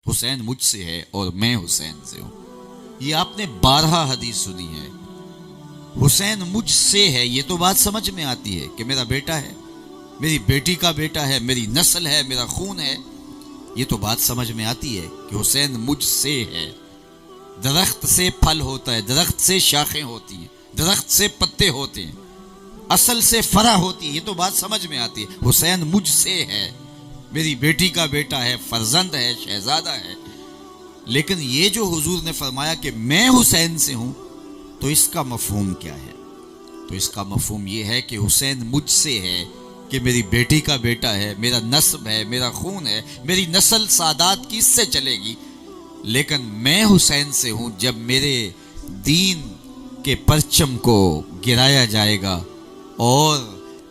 حسین مجھ سے ہے اور میں حسین سے ہوں. یہ آپ نے 12 حدیث سنی ہے. حسین مجھ سے ہے، یہ تو بات سمجھ میں آتی ہے کہ میرا بیٹا ہے، میری بیٹی کا بیٹا ہے، میری نسل ہے، میرا خون ہے. یہ تو بات سمجھ میں آتی ہے کہ حسین مجھ سے ہے. درخت سے پھل ہوتا ہے، درخت سے شاخیں ہوتی ہیں، درخت سے پتے ہوتے ہیں، اصل سے فرع ہوتی ہے. یہ تو بات سمجھ میں آتی ہے. حسین مجھ سے ہے، میری بیٹی کا بیٹا ہے، فرزند ہے، شہزادہ ہے. لیکن یہ جو حضور نے فرمایا کہ میں حسین سے ہوں، تو اس کا مفہوم کیا ہے؟ تو اس کا مفہوم یہ ہے کہ حسین مجھ سے ہے کہ میری بیٹی کا بیٹا ہے، میرا نسب ہے، میرا خون ہے، میری نسل سادات کی اس سے چلے گی. لیکن میں حسین سے ہوں جب میرے دین کے پرچم کو گرایا جائے گا اور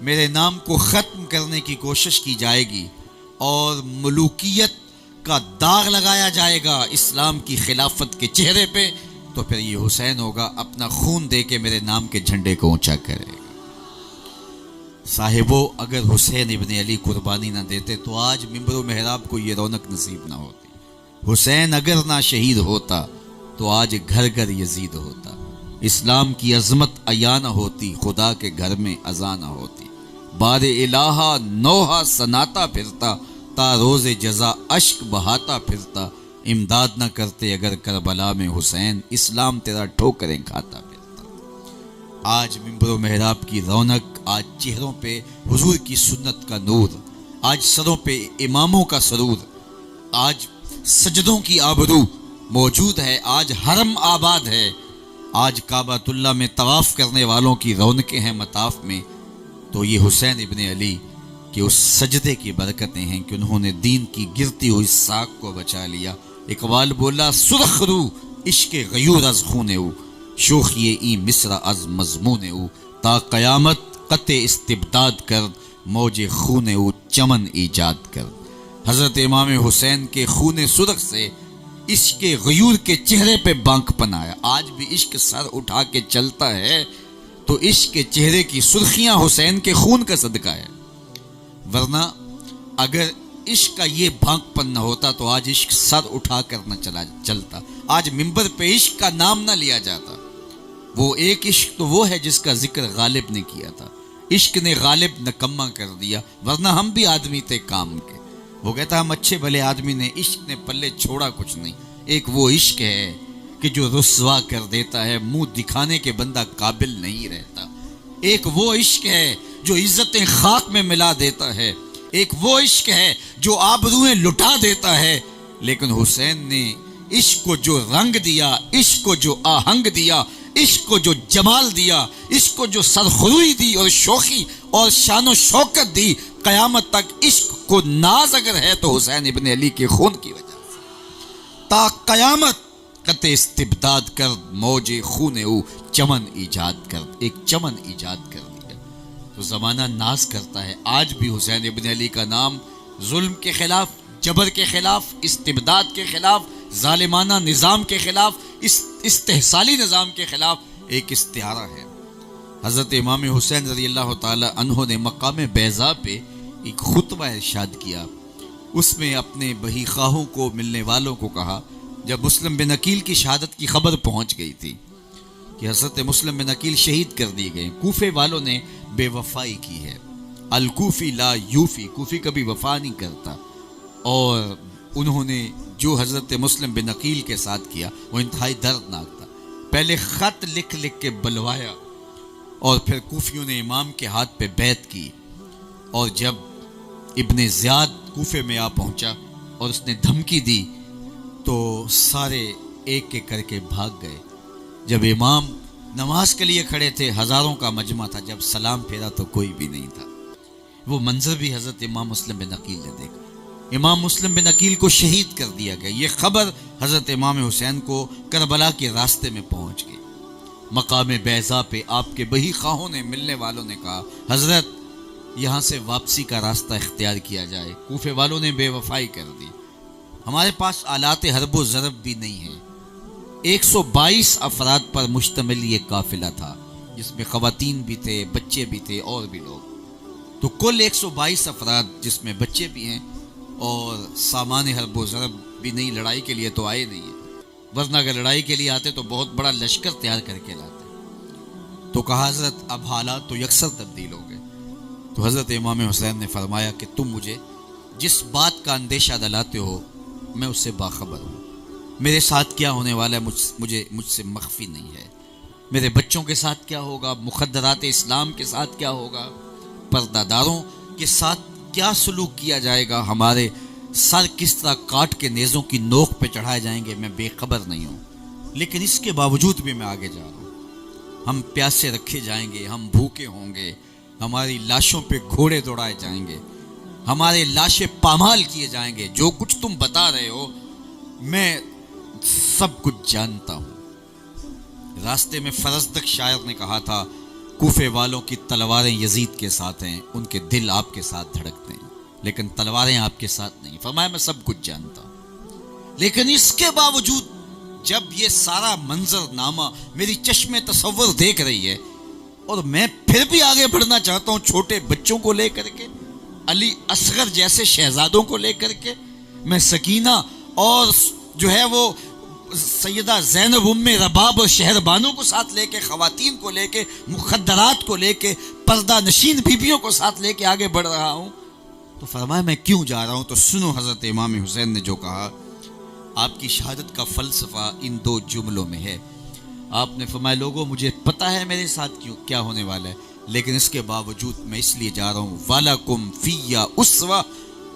میرے نام کو ختم کرنے کی کوشش کی جائے گی اور ملوکیت کا داغ لگایا جائے گا اسلام کی خلافت کے چہرے پہ، تو پھر یہ حسین ہوگا اپنا خون دے کے میرے نام کے جھنڈے کو اونچا کرے گا. صاحبو، اگر حسین ابن علی قربانی نہ دیتے تو آج ممبر و محراب کو یہ رونق نصیب نہ ہوتی. حسین اگر نہ شہید ہوتا تو آج گھر گھر یزید ہوتا. اسلام کی عظمت عیاں نہ ہوتی، خدا کے گھر میں اذان نہ ہوتی. بار الہا نوحہ سناتا پھرتا، تا روز جزا اشک بہاتا پھرتا. امداد نہ کرتے اگر کربلا میں حسین، اسلام تیرا ٹھوکریں کھاتا پھرتا. آج ممبر و محراب کی رونق، آج چہروں پہ حضور کی سنت کا نور، آج سروں پہ اماموں کا سرور، آج سجدوں کی آبرو موجود ہے، آج حرم آباد ہے، آج کعبۃ اللہ میں طواف کرنے والوں کی رونقیں ہیں مطاف میں. تو یہ حسین ابن علی کہ اس سجدے کی برکتیں ہیں کہ انہوں نے دین کی گرتی ہوئی ساکھ کو بچا لیا. اقبال بولا سرخ رو عشق غیور از خونے او، شوخی ای مصر از مضمون او، تا قیامت قطع استبداد کر، موج خون او چمن ایجاد کر. حضرت امام حسین کے خون سرخ سے عشق غیور کے چہرے پہ بانک پنایا. آج بھی عشق سر اٹھا کے چلتا ہے تو عشق کے چہرے کی سرخیاں حسین کے خون کا صدقہ ہے. ورنہ اگر عشق کا یہ بھانک پن نہ ہوتا تو آج عشق سر اٹھا کر نہ چلتا. آج ممبر پہ عشق کا نام نہ لیا جاتا. وہ ایک عشق تو وہ ہے جس کا ذکر غالب نے کیا تھا. عشق نے غالب نکما کر دیا، ورنہ ہم بھی آدمی تھے کام کے. وہ کہتا ہم اچھے بھلے آدمی نے، عشق نے پلے چھوڑا کچھ نہیں. ایک وہ عشق ہے کہ جو رسوا کر دیتا ہے، منہ دکھانے کے بندہ قابل نہیں رہتا. ایک وہ عشق ہے جو عزتیں خاک میں ملا دیتا ہے. ایک وہ عشق ہے جو آبروئیں لٹا دیتا ہے. لیکن حسین نے عشق کو جو رنگ دیا، عشق کو جو آہنگ دیا، عشق کو جو جمال دیا، عشق کو جو سرخروئی دی اور شوخی اور شان و شوکت دی، قیامت تک عشق کو ناز اگر ہے تو حسین ابن علی کے خون کی وجہ سے. تا قیامت قطع استبداد کر، موج خون او چمن ایجاد کر. ایک چمن ایجاد کر دیا. تو زمانہ ناز کرتا ہے. آج بھی حسین ابن علی کا نام ظلم کے خلاف، جبر کے خلاف، استبداد کے خلاف، ظالمانہ نظام کے خلاف، استحصالی نظام کے خلاف ایک استعارہ ہے. حضرت امام حسین رضی اللہ تعالی عنہ نے مقام بیضا پہ ایک خطبہ ارشاد کیا. اس میں اپنے بہی خواہوں کو، ملنے والوں کو کہا، جب مسلم بن عقیل کی شہادت کی خبر پہنچ گئی تھی کہ حضرت مسلم بن عقیل شہید کر دیے گئے. کوفے والوں نے بے وفائی کی ہے. الکوفی لا یوفی، کوفی کبھی وفا نہیں کرتا. اور انہوں نے جو حضرت مسلم بن عقیل کے ساتھ کیا وہ انتہائی دردناک تھا. پہلے خط لکھ لکھ کے بلوایا اور پھر کوفیوں نے امام کے ہاتھ پہ بیعت کی. اور جب ابن زیاد کوفے میں آ پہنچا اور اس نے دھمکی دی تو سارے ایک ایک کر کے بھاگ گئے. جب امام نماز کے لیے کھڑے تھے، ہزاروں کا مجمع تھا، جب سلام پھیرا تو کوئی بھی نہیں تھا. وہ منظر بھی حضرت امام مسلم بن عقیل نے دیکھا. امام مسلم بن عقیل کو شہید کر دیا گیا. یہ خبر حضرت امام حسین کو کربلا کے راستے میں پہنچ گئی. مقام بیضا پہ آپ کے بہی خواہوں نے، ملنے والوں نے کہا حضرت یہاں سے واپسی کا راستہ اختیار کیا جائے. کوفے والوں نے بے وفائی کر دی. ہمارے پاس آلات حرب و ضرب بھی نہیں ہیں. 122 افراد پر مشتمل یہ قافلہ تھا، جس میں خواتین بھی تھے، بچے بھی تھے اور بھی لوگ. تو کل 122 افراد جس میں بچے بھی ہیں اور سامان حرب و ضرب بھی نہیں، لڑائی کے لیے تو آئے نہیں ہیں، ورنہ اگر لڑائی کے لیے آتے تو بہت بڑا لشکر تیار کر کے لاتے۔ تو کہا حضرت اب حالات تو یکسر تبدیل ہو گئے۔ تو حضرت امام حسین نے فرمایا کہ تم مجھے جس بات کا اندیشہ دلاتے ہو میں اس سے باخبر ہوں، میرے ساتھ کیا ہونے والا ہے مجھ سے مخفی نہیں ہے، میرے بچوں کے ساتھ کیا ہوگا، مخدرات اسلام کے ساتھ کیا ہوگا، پردہ داروں کے ساتھ کیا سلوک کیا جائے گا، ہمارے سر کس طرح کاٹ کے نیزوں کی نوک پہ چڑھائے جائیں گے، میں بے خبر نہیں ہوں۔ لیکن اس کے باوجود بھی میں آگے جا رہا ہوں۔ ہم پیاسے رکھے جائیں گے، ہم بھوکے ہوں گے، ہماری لاشوں پہ گھوڑے دوڑائے جائیں گے، ہمارے لاشیں پامال کیے جائیں گے، جو کچھ تم بتا رہے ہو میں سب کچھ جانتا ہوں۔ راستے میں فرزدق شاعر نے کہا تھا کوفے والوں کی تلواریں یزید کے ساتھ ہیں، ان کے دل آپ کے ساتھ دھڑکتے ہیں، لیکن تلواریں آپ کے ساتھ نہیں۔ فرمایا میں سب کچھ جانتا ہوں، لیکن اس کے باوجود جب یہ سارا منظر نامہ میری چشم تصور دیکھ رہی ہے اور میں پھر بھی آگے بڑھنا چاہتا ہوں، چھوٹے بچوں کو لے کر کے، علی اصغر جیسے شہزادوں کو لے کر کے، میں سکینہ اور جو ہے وہ سیدہ زینب ام رباب اور شہر بانوں کو ساتھ لے کے، خواتین کو لے کے، مخدرات کو لے کے، پردہ نشین بیبیوں کو ساتھ لے کے آگے بڑھ رہا ہوں، تو فرمایا میں کیوں جا رہا ہوں؟ تو سنو حضرت امام حسین نے جو کہا۔ آپ کی شہادت کا فلسفہ ان دو جملوں میں ہے۔ آپ نے فرمایا لوگوں مجھے پتہ ہے میرے ساتھ کیا ہونے والا ہے، لیکن اس کے باوجود میں اس لیے جا رہا ہوں، وَلَكُمْ فِيَّ أُسْوَةٌ،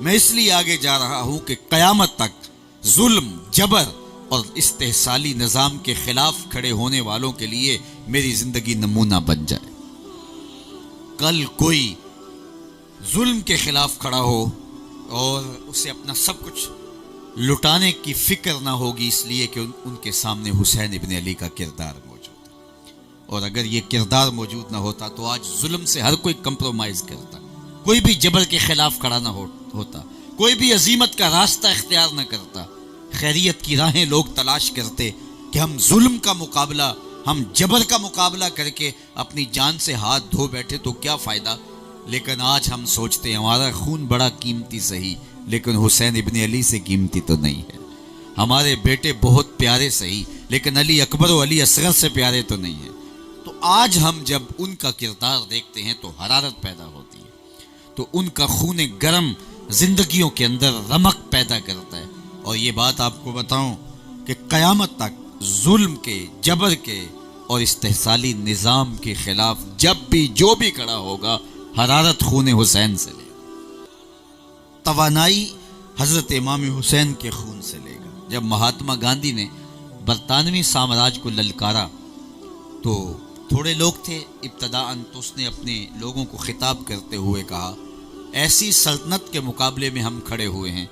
میں اس لیے آگے جا رہا ہوں کہ قیامت تک ظلم، جبر اور استحصالی نظام کے خلاف کھڑے ہونے والوں کے لیے میری زندگی نمونہ بن جائے۔ کل کوئی ظلم کے خلاف کھڑا ہو اور اسے اپنا سب کچھ لٹانے کی فکر نہ ہوگی، اس لیے کہ ان کے سامنے حسین ابن علی کا کردار موجود ہے، اور اگر یہ کردار موجود نہ ہوتا تو آج ظلم سے ہر کوئی کمپرومائز کرتا، کوئی بھی جبر کے خلاف کھڑا نہ ہوتا، کوئی بھی عزیمت کا راستہ اختیار نہ کرتا، خیریت کی راہیں لوگ تلاش کرتے کہ ہم ظلم کا مقابلہ، ہم جبر کا مقابلہ کر کے اپنی جان سے ہاتھ دھو بیٹھے تو کیا فائدہ۔ لیکن آج ہم سوچتے ہیں ہمارا خون بڑا قیمتی صحیح، لیکن حسین ابن علی سے قیمتی تو نہیں ہے، ہمارے بیٹے بہت پیارے صحیح، لیکن علی اکبر و علی اصغر سے پیارے تو نہیں ہیں۔ تو آج ہم جب ان کا کردار دیکھتے ہیں تو حرارت پیدا ہوتی ہے، تو ان کا خون گرم زندگیوں کے اندر رمق پیدا کرتا ہے۔ اور یہ بات آپ کو بتاؤں کہ قیامت تک ظلم کے، جبر کے اور استحصالی نظام کے خلاف جب بھی جو بھی کھڑا ہوگا، حرارت خون حسین سے لے گا، توانائی حضرت امام حسین کے خون سے لے گا۔ جب مہاتما گاندھی نے برطانوی سامراج کو للکارا تو تھوڑے لوگ تھے ابتداءً، تو اس نے اپنے لوگوں کو خطاب کرتے ہوئے کہا ایسی سلطنت کے مقابلے میں ہم کھڑے ہوئے ہیں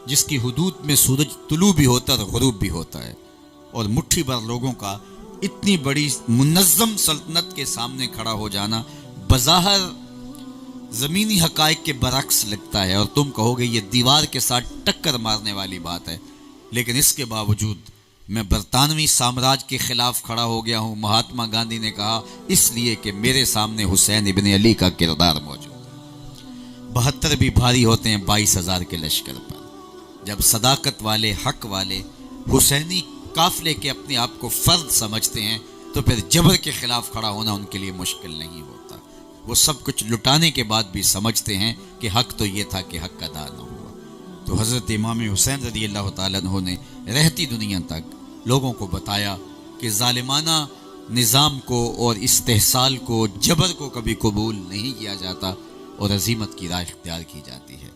جس کی حدود میں سورج طلوع بھی ہوتا ہے اور غروب بھی ہوتا ہے، اور مٹھی بھر لوگوں کا اتنی بڑی منظم سلطنت کے سامنے کھڑا ہو جانا بظاہر زمینی حقائق کے برعکس لگتا ہے، اور تم کہو گے یہ دیوار کے ساتھ ٹکر مارنے والی بات ہے، لیکن اس کے باوجود میں برطانوی سامراج کے خلاف کھڑا ہو گیا ہوں۔ مہاتما گاندھی نے کہا اس لیے کہ میرے سامنے حسین ابن علی کا کردار موجود ہے۔ 72 بھی بھاری ہوتے ہیں 22,000 کے لشکر پر۔ جب صداقت والے، حق والے حسینی قافلے کے اپنے آپ کو فرد سمجھتے ہیں تو پھر جبر کے خلاف کھڑا ہونا ان کے لیے مشکل نہیں ہوتا۔ وہ سب کچھ لٹانے کے بعد بھی سمجھتے ہیں کہ حق تو یہ تھا کہ حق ادا نہ ہوا۔ تو حضرت امام حسین رضی اللہ تعالیٰ عنہ نے رہتی دنیا تک لوگوں کو بتایا کہ ظالمانہ نظام کو اور استحصال کو، جبر کو کبھی قبول نہیں کیا جاتا اور عزیمت کی راہ اختیار کی جاتی ہے۔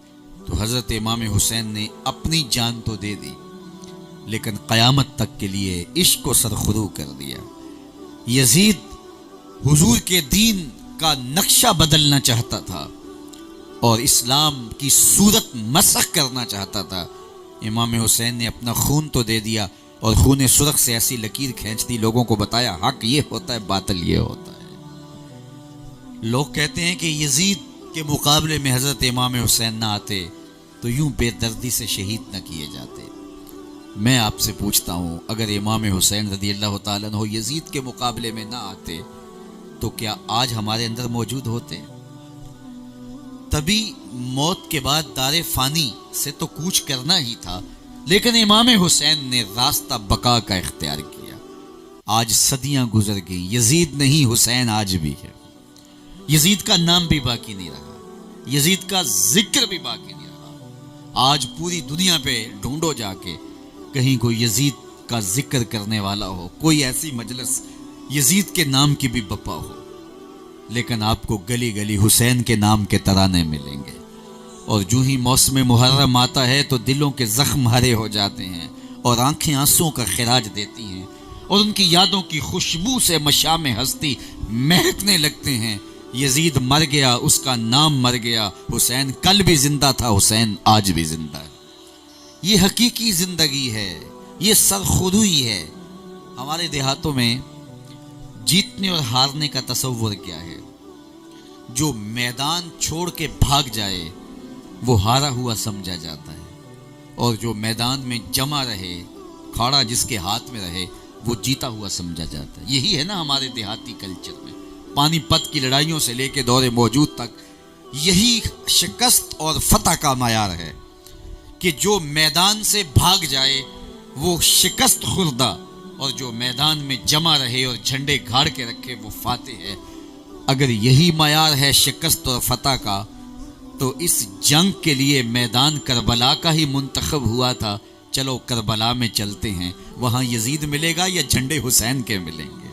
تو حضرت امام حسین نے اپنی جان تو دے دی، لیکن قیامت تک کے لیے عشق کو سرخرو کر دیا۔ یزید حضور کے دین کا نقشہ بدلنا چاہتا تھا اور اسلام کی صورت مسخ کرنا چاہتا تھا۔ امام حسین نے اپنا خون تو دے دیا اور خون سرخ سے ایسی لکیر کھینچ دی، لوگوں کو بتایا حق یہ ہوتا ہے، باطل یہ ہوتا ہے۔ لوگ کہتے ہیں کہ یزید کے مقابلے میں حضرت امام حسین نہ آتے تو یوں بے دردی سے شہید نہ کیے جاتے۔ میں آپ سے پوچھتا ہوں اگر امام حسین رضی اللہ تعالیٰ عنہ یزید کے مقابلے میں نہ آتے تو کیا آج ہمارے اندر موجود ہوتے؟ تبھی موت کے بعد دار فانی سے تو کوچ کرنا ہی تھا، لیکن امام حسین نے راستہ بقا کا اختیار کیا. آج صدیاں گزر گئی، یزید نہیں حسین آج بھی ہے. یزید کا نام بھی باقی نہیں رہا، یزید کا ذکر بھی باقی نہیں رہا. آج پوری دنیا پہ ڈھونڈو جا کے کہیں کوئی یزید کا ذکر کرنے والا ہو، کوئی ایسی مجلس یزید کے نام کی بھی بپا ہو، لیکن آپ کو گلی گلی حسین کے نام کے ترانے ملیں گے. اور جو ہی موسم محرم آتا ہے تو دلوں کے زخم ہرے ہو جاتے ہیں اور آنکھیں آنسوں کا خراج دیتی ہیں اور ان کی یادوں کی خوشبو سے مشام ہستی مہکنے لگتے ہیں. یزید مر گیا، اس کا نام مر گیا، حسین کل بھی زندہ تھا، حسین آج بھی زندہ ہے. یہ حقیقی زندگی ہے، یہ سرخروئی ہے. ہمارے دیہاتوں میں جیتنے اور ہارنے کا تصور کیا ہے؟ جو میدان چھوڑ کے بھاگ جائے وہ ہارا ہوا سمجھا جاتا ہے، اور جو میدان میں جمع رہے، کھاڑا جس کے ہاتھ میں رہے، وہ جیتا ہوا سمجھا جاتا ہے. یہی ہے نا ہمارے دیہاتی کلچر میں. پانی پت کی لڑائیوں سے لے کے دور موجود تک یہی شکست اور فتح کا معیار ہے کہ جو میدان سے بھاگ جائے وہ شکست خوردہ، اور جو میدان میں جمع رہے اور جھنڈے گھاڑ کے رکھے وہ فاتح ہے. اگر یہی معیار ہے شکست اور فتح کا، تو اس جنگ کے لیے میدان کربلا کا ہی منتخب ہوا تھا. چلو کربلا میں چلتے ہیں، وہاں یزید ملے گا یا جھنڈے حسین کے ملیں گے.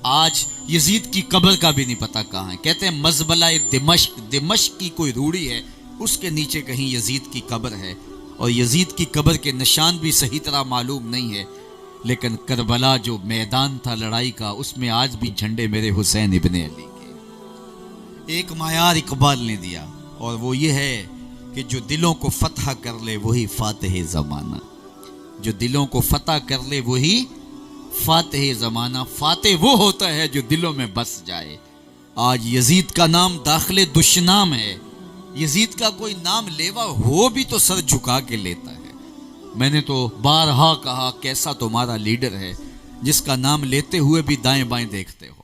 آج یزید کی قبر کا بھی نہیں پتا کہاں ہے. کہتے ہیں مزبلہ دمشق کی کوئی روڑی ہے، اس کے نیچے کہیں یزید کی قبر ہے، اور یزید کی قبر کے نشان بھی صحیح طرح معلوم نہیں ہے. لیکن کربلا جو میدان تھا لڑائی کا، اس میں آج بھی جھنڈے میرے حسین ابن علی کے. ایک معیار اقبال نے دیا، اور وہ یہ ہے کہ جو دلوں کو فتح کر لے وہی فاتح زمانہ. جو دلوں کو فتح کر لے وہی فاتح زمانہ. فاتح وہ ہوتا ہے جو دلوں میں بس جائے. آج یزید کا نام داخل دشنام ہے. یزید کا کوئی نام لیوا ہو بھی تو سر جھکا کے لیتا ہے. میں نے تو بارہا کہا کیسا تمہارا لیڈر ہے جس کا نام لیتے ہوئے بھی دائیں بائیں دیکھتے ہو،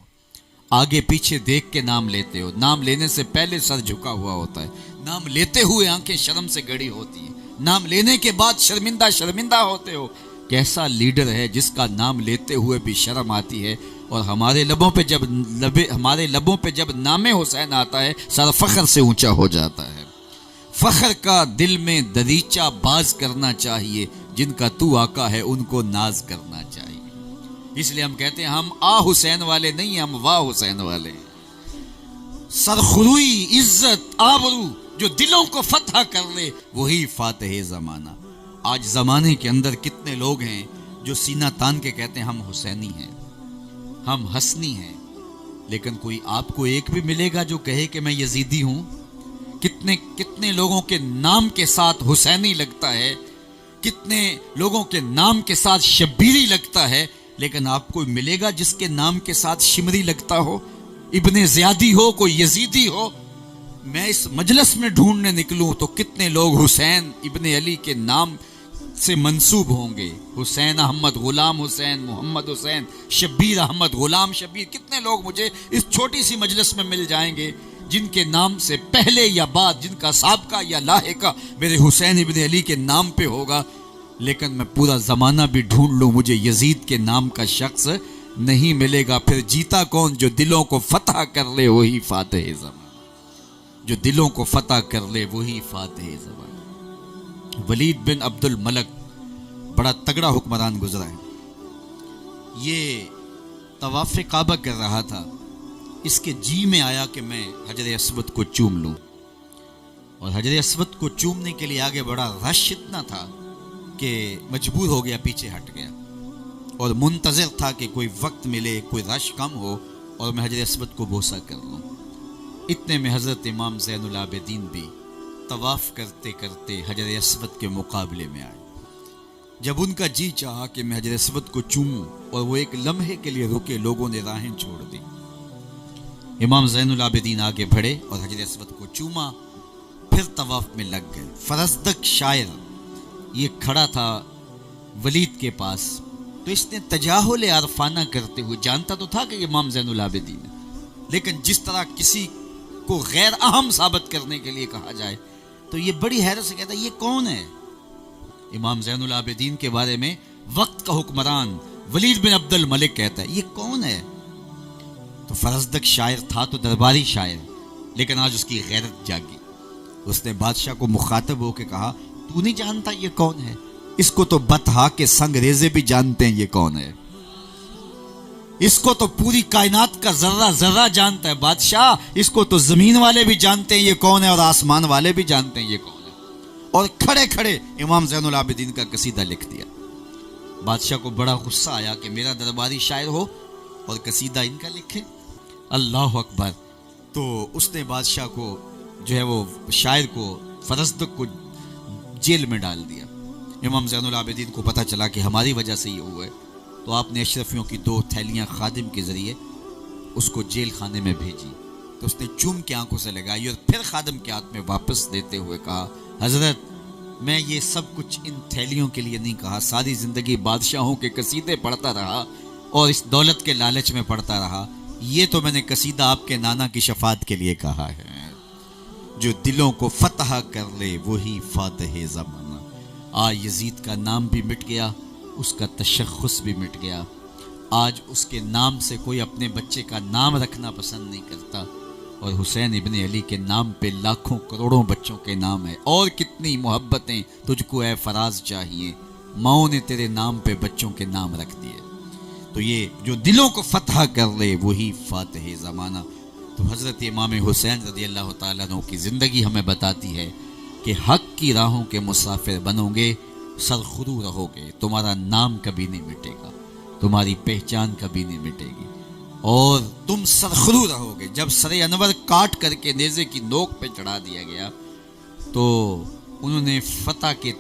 آگے پیچھے دیکھ کے نام لیتے ہو. نام لینے سے پہلے سر جھکا ہوا ہوتا ہے، نام لیتے ہوئے آنکھیں شرم سے گڑی ہوتی ہیں، نام لینے کے بعد شرمندہ ہوتے ہو. کیسا لیڈر ہے جس کا نام لیتے ہوئے بھی شرم آتی ہے. اور ہمارے لبوں پہ جب نام حسین آتا ہے سر فخر سے اونچا ہو جاتا ہے. فخر کا دل میں دریچہ باز کرنا چاہیے، جن کا تو آقا ہے ان کو ناز کرنا چاہیے. اس لیے ہم کہتے ہیں ہم آ حسین والے نہیں، ہم واہ حسین والے ہیں. سرخروئی، عزت، آبرو جو دلوں کو فتح کر لے وہی فاتح زمانہ. آج زمانے کے اندر کتنے لوگ ہیں جو سینہ تان کے کہتے ہیں ہم حسینی ہیں، ہم حسنی ہیں، لیکن کوئی آپ کو ایک بھی ملے گا جو کہے کہ میں یزیدی ہوں؟ کتنے لوگوں کے نام کے ساتھ حسینی لگتا ہے، کتنے لوگوں کے نام کے ساتھ شبیری لگتا ہے، لیکن آپ کو ملے گا جس کے نام کے ساتھ شمری لگتا ہو، ابن زیادی ہو، کوئی یزیدی ہو؟ میں اس مجلس میں ڈھونڈنے نکلوں تو کتنے لوگ حسین ابن علی کے نام سے منسوب ہوں گے. حسین احمد، غلام حسین، محمد حسین، شبیر احمد، غلام شبیر. کتنے لوگ مجھے اس چھوٹی سی مجلس میں مل جائیں گے جن کے نام سے پہلے یا بعد، جن کا سابقہ یا لاحقہ میرے حسین ابن علی کے نام پہ ہوگا. لیکن میں پورا زمانہ بھی ڈھونڈ لوں مجھے یزید کے نام کا شخص نہیں ملے گا. پھر جیتا کون؟ جو دلوں کو فتح کر لے وہی فاتح زمانہ. جو دلوں کو فتح کر لے وہی فاتح زمانہ. ولید بن عبد الملک بڑا تگڑا حکمران گزرا ہے. یہ طواف کعبہ کر رہا تھا، اس کے جی میں آیا کہ میں حجر اسود کو چوم لوں، اور حجر اسود کو چومنے کے لیے آگے بڑا رش اتنا تھا کہ مجبور ہو گیا، پیچھے ہٹ گیا اور منتظر تھا کہ کوئی وقت ملے، کوئی رش کم ہو اور میں حجر اسود کو بوسہ کر لوں. اتنے میں حضرت امام زین العابدین بھی طواف کرتے کرتے حجر اسود کے مقابلے میں آئے. جب ان کا جی چاہا کہ میں حجر اسود کو چوموں اور وہ ایک لمحے کے لیے رکے، لوگوں نے راہیں چھوڑ دی. امام زین العابدین آگے بڑھے اور حجر اسود کو چوما، پھر طواف میں لگ گئے. فرزدق شاعر یہ کھڑا تھا ولید کے پاس، تو اس نے تجاہل عرفانہ کرتے ہوئے، جانتا تو تھا کہ امام زین العابدین ہے، لیکن جس طرح کسی کو غیر اہم ثابت کرنے کے لیے کہا جائے تو یہ بڑی حیرت سے کہتا ہے یہ کون ہے؟ امام زین العابدین کے بارے میں وقت کا حکمران ولید بن عبد الملک کہتا ہے یہ کون ہے؟ تو فرزدق شاعر تھا تو درباری شاعر، لیکن آج اس کی غیرت جاگی. اس نے بادشاہ کو مخاطب ہو کے کہا تو نہیں جانتا یہ کون ہے؟ اس کو تو بطحا کے سنگ ریزے بھی جانتے ہیں یہ کون ہے. اس کو تو پوری کائنات کا ذرہ ذرہ جانتا ہے بادشاہ. اس کو تو زمین والے بھی جانتے ہیں یہ کون ہے، اور آسمان والے بھی جانتے ہیں یہ کون ہے. اور کھڑے کھڑے امام زین العابدین کا قصیدہ لکھ دیا. بادشاہ کو بڑا غصہ آیا کہ میرا درباری شاعر ہو اور قصیدہ ان کا لکھے. اللہ اکبر. تو اس نے بادشاہ کو جو ہے وہ شاعر کو فرزدق کو جیل میں ڈال دیا. امام زین العابدین کو پتہ چلا کہ ہماری وجہ سے یہ ہوا ہے، تو آپ نے اشرفیوں کی 2 تھیلیاں خادم کے ذریعے اس کو جیل خانے میں بھیجی. تو اس نے چوم کے آنکھوں سے لگائی اور پھر خادم کے ہاتھ میں واپس دیتے ہوئے کہا حضرت میں یہ سب کچھ ان تھیلیوں کے لیے نہیں کہا، ساری زندگی بادشاہوں کے قصیدے پڑھتا رہا اور اس دولت کے لالچ میں پڑھتا رہا. یہ تو میں نے قصیدہ آپ کے نانا کی شفاعت کے لیے کہا ہے. جو دلوں کو فتح کر لے وہی فاتح زمانہ. آج یزید کا نام بھی مٹ گیا، اس کا تشخص بھی مٹ گیا. آج اس کے نام سے کوئی اپنے بچے کا نام رکھنا پسند نہیں کرتا، اور حسین ابن علی کے نام پہ لاکھوں کروڑوں بچوں کے نام ہے. اور کتنی محبتیں تجھ کو اے فراز چاہیے، ماؤں نے تیرے نام پہ بچوں کے نام رکھ دیے. تو یہ جو دلوں کو فتح کر لے وہی فاتح زمانہ. تو حضرت امام حسین رضی اللہ تعالیٰ عنہ کی زندگی ہمیں بتاتی ہے کہ حق کی راہوں کے مسافر بنو گے، سرخرو رہو گے، تمہارا نام کبھی نہیں مٹے گا، تمہاری پہچان کبھی نہیں مٹے گی، اور تم سرخرو رہو گے. جب سر انور کاٹ کر کے نیزے کی نوک پہ چڑھا دیا گیا تو انہوں نے فتح کے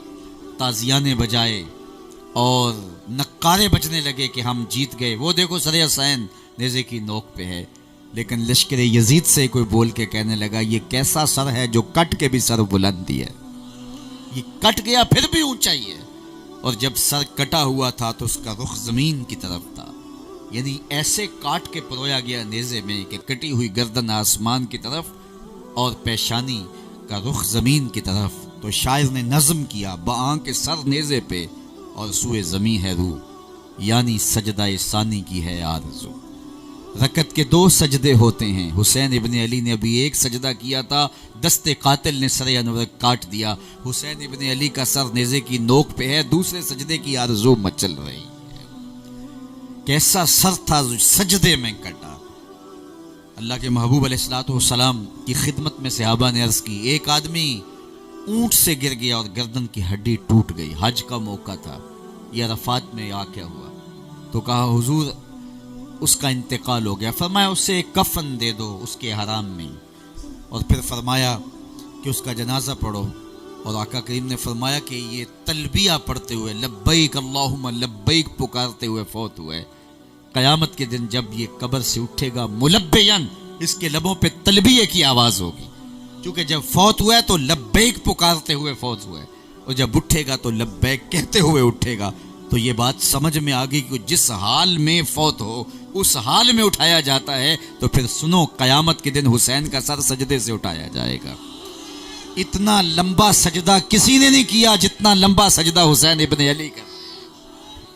تازیانے بجائے اور نقارے بجنے لگے کہ ہم جیت گئے. وہ دیکھو سر حسین نیزے کی نوک پہ ہے. لیکن لشکر یزید سے کوئی بول کے کہنے لگا یہ کیسا سر ہے جو کٹ کے بھی سر بلندی ہے، یہ کٹ گیا پھر بھی اونچائی ہے. اور جب سر کٹا ہوا تھا تو اس کا رخ زمین کی طرف تھا، یعنی ایسے کاٹ کے پرویا گیا نیزے میں کہ کٹی ہوئی گردن آسمان کی طرف اور پیشانی کا رخ زمین کی طرف. تو شاعر نے نظم کیا بآں کے سر نیزے پہ اور سوئے زمین ہے روح، یعنی سجدہ ثانی کی ہے آرزو. رکعت کے 2 سجدے ہوتے ہیں. حسین ابن علی نے ابھی ایک سجدہ کیا تھا، دست قاتل نے سر انور کاٹ دیا. حسین ابن علی کا سر نیزے کی نوک پہ ہے، دوسرے سجدے کی آرزو مچل رہی ہے. کیسا سر تھا جو سجدے میں کٹا. اللہ کے محبوب علیہ الصلوۃ والسلام کی خدمت میں صحابہ نے عرض کی ایک آدمی اونٹ سے گر گیا اور گردن کی ہڈی ٹوٹ گئی. حج کا موقع تھا، یہ عرفات میں واقعہ ہوا. تو کہا حضور اس کا انتقال ہو گیا. فرمایا اسے ایک کفن دے دو اس کے حرام میں، اور پھر فرمایا کہ اس کا جنازہ پڑھو. اور آقا کریم نے فرمایا کہ یہ تلبیہ پڑھتے ہوئے لبیک اللہم لبیک پکارتے ہوئے فوت ہوئے. قیامت کے دن جب یہ قبر سے اٹھے گا ملبین، اس کے لبوں پہ تلبیہ کی آواز ہوگی، کیونکہ جب فوت ہوا ہے تو لبیک پکارتے ہوئے فوت ہوئے، اور جب اٹھے گا تو لبیک کہتے ہوئے اٹھے گا. تو یہ بات سمجھ میں آ گئی کہ جس حال میں فوت ہو اس حال میں اٹھایا جاتا ہے. تو پھر سنو قیامت کے دن حسین کا سر سجدے سے اٹھایا جائے گا. اتنا لمبا سجدہ کسی نے نہیں کیا جتنا لمبا سجدہ حسین ابن علی کا.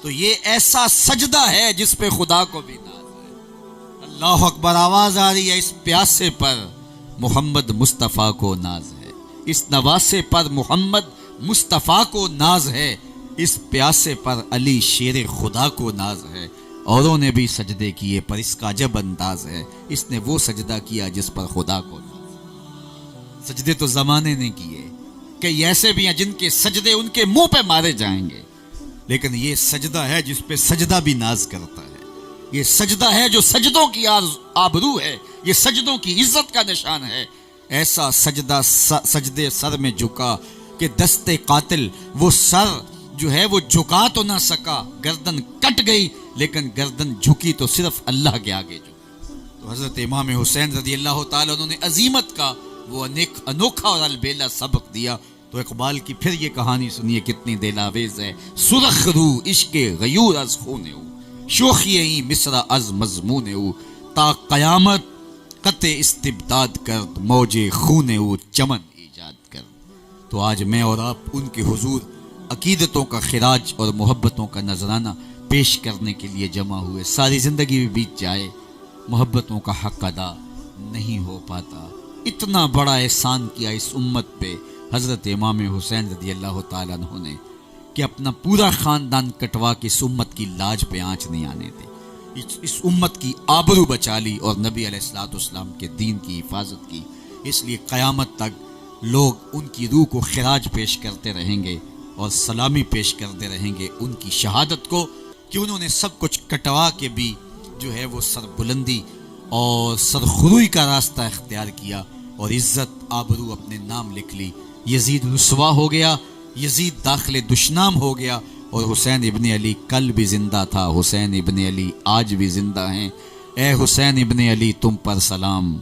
تو یہ ایسا سجدہ ہے جس پہ خدا کو بھی ناز ہے. اللہ اکبر. آواز آ رہی ہے اس پیاسے پر محمد مصطفیٰ کو ناز ہے، اس نواسے پر محمد مصطفیٰ کو ناز ہے، اس پیاسے پر علی شیر خدا کو ناز ہے. اوروں نے بھی سجدے کیے پر اس کا عجب انداز ہے، اس نے وہ سجدہ کیا جس پر خدا کو ناز. سجدے تو زمانے نے کیے، کئی ایسے بھی ہیں جن کے سجدے ان کے منہ پہ مارے جائیں گے، لیکن یہ سجدہ ہے جس پہ سجدہ بھی ناز کرتا ہے. یہ سجدہ ہے جو سجدوں کی آبرو ہے، یہ سجدوں کی عزت کا نشان ہے. ایسا سجدہ سجدے سر میں جھکا کہ دست قاتل وہ سر جو ہے وہ جھکا تو نہ سکا، گردن کٹ گئی لیکن گردن جھکی تو صرف اللہ کے آگے جھکی. تو حضرت امام حسین رضی اللہ تعالیٰ انہوں نے عظیمت کا وہ انوکھا اور البیلا سبق دیا. تو اقبال کی پھر یہ کہانی سنیے کتنی دلاویز ہے. سرخ رو عشق غیور از خون او، شوخی ای مصرع از مضمون او، تا قیامت قطع استبداد کرد، موج خون او چمن ایجاد کرد. تو آج میں اور آپ ان کے حضور عقیدتوں کا خراج اور محبتوں کا نذرانہ پیش کرنے کے لیے جمع ہوئے. ساری زندگی بھی بیت جائے, محبتوں کا حق ادا نہیں ہو پاتا. اتنا بڑا احسان کیا اس امت پہ حضرت امام حسین رضی اللہ تعالیٰ عنہ نے کہ اپنا پورا خاندان کٹوا کے اس امت کی لاج پہ آنچ نہیں آنے دی. اس امت کی آبرو بچا لی اور نبی علیہ الصلوۃ والسلام کے دین کی حفاظت کی. اس لیے قیامت تک لوگ ان کی روح کو خراج پیش کرتے رہیں گے اور سلامی پیش کرتے رہیں گے ان کی شہادت کو کہ انہوں نے سب کچھ کٹوا کے بھی جو ہے وہ سر بلندی اور سرخروئی کا راستہ اختیار کیا اور عزت آبرو اپنے نام لکھ لی. یزید رسوا ہو گیا, یزید داخل دشنام ہو گیا, اور حسین ابن علی کل بھی زندہ تھا, حسین ابن علی آج بھی زندہ ہیں. اے حسین ابن علی تم پر سلام,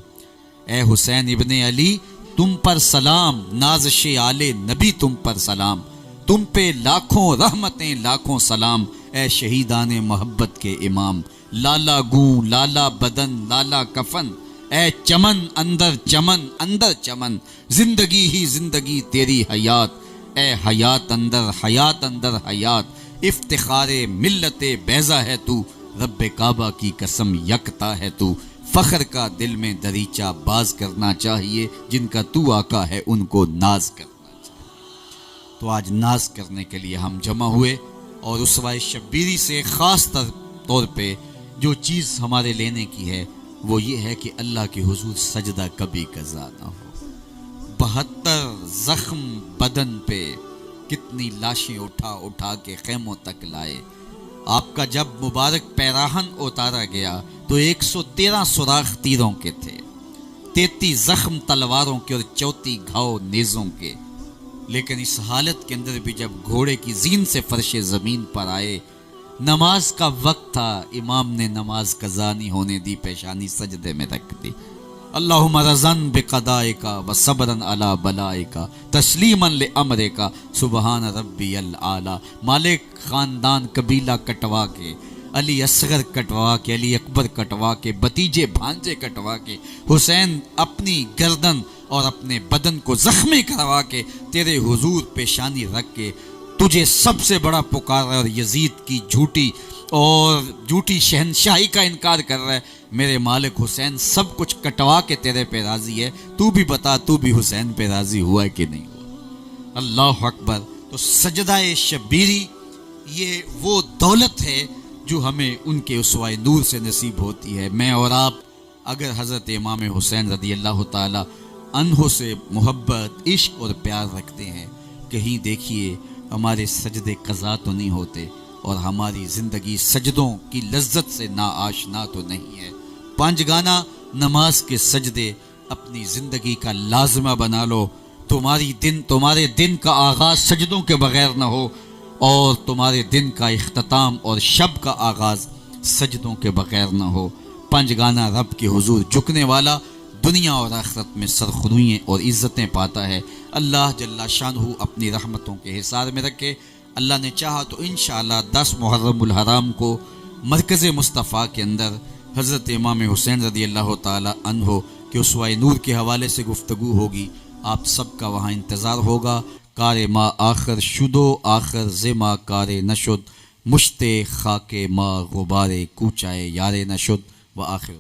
اے حسین ابن علی تم پر سلام, نازش آل نبی تم پر سلام, تم پہ لاکھوں رحمتیں لاکھوں سلام, اے شہیدان محبت کے امام. لالا گوں لالا بدن لالا کفن, اے چمن اندر چمن, زندگی ہی زندگی تیری حیات, اے حیات اندر حیات, افتخار ملت بیضا ہے تو, رب کعبہ کی قسم یکتا ہے تو, فخر کا دل میں دریچہ باز کرنا چاہیے, جن کا تو آقا ہے ان کو ناز کرنا چاہیے. تو آج ناز کرنے کے لیے ہم جمع ہوئے, اور اسوہ شبیری سے خاص طور پہ جو چیز ہمارے لینے کی ہے وہ یہ ہے کہ اللہ کے حضور سجدہ کبھی قضا نہ ہو. 72 زخم بدن پہ, کتنی لاشیں اٹھا کے خیموں تک لائے. آپ کا جب مبارک پیراہن اتارا گیا تو 113 سوراخ تیروں کے تھے, 33 زخم تلواروں کے اور 34 گھاؤ نیزوں کے. لیکن اس حالت کے اندر بھی جب گھوڑے کی زین سے فرش زمین پر آئے, نماز کا وقت تھا, امام نے نماز قضا نہیں ہونے دی, پیشانی سجدے میں رکھ دی. اللہم رضن بقضائک و صبرن علی بلائک تسلیما لامرک سبحان ربی الاعلی. مالک خاندان قبیلہ کٹوا کے, علی اصغر کٹوا کے, علی اکبر کٹوا کے, بھتیجے بھانجے کٹوا کے, حسین اپنی گردن اور اپنے بدن کو زخمی کروا کے تیرے حضور پیشانی رکھ کے تجھے سب سے بڑا پکار رہا ہے, اور یزید کی جھوٹی شہنشاہی کا انکار کر رہا ہے. میرے مالک حسین سب کچھ کٹوا کے تیرے پہ راضی ہے, تو بھی بتا تو بھی حسین پہ راضی ہوا ہے کہ نہیں ہوا. اللہ اکبر. تو سجدہ شبیری یہ وہ دولت ہے جو ہمیں ان کے اسوہ نور سے نصیب ہوتی ہے. میں اور آپ اگر حضرت امام حسین رضی اللہ تعالی عنہ سے محبت, عشق اور پیار رکھتے ہیں, کہیں دیکھیے ہمارے سجدے قضا تو نہیں ہوتے, اور ہماری زندگی سجدوں کی لذت سے ناآشنا تو نہیں ہے. 5 گانا نماز کے سجدے اپنی زندگی کا لازمہ بنا لو. تمہارے دن کا آغاز سجدوں کے بغیر نہ ہو, اور تمہارے دن کا اختتام اور شب کا آغاز سجدوں کے بغیر نہ ہو. 5 گانا رب کے حضور جھکنے والا دنیا اور آخرت میں سرخروئیں اور عزتیں پاتا ہے. اللہ جل شانہ اپنی رحمتوں کے حصار میں رکھے. اللہ نے چاہا تو انشاءاللہ 10 محرم الحرام کو مرکز مصطفیٰ کے اندر حضرت امام حسین رضی اللہ تعالی عنہ کے اسوہ نور کے حوالے سے گفتگو ہوگی. آپ سب کا وہاں انتظار ہوگا. کار ما آخر شدو آخر زما کار نشد, مشتے خاک ما غبار کوچائے یار نشد. و آخر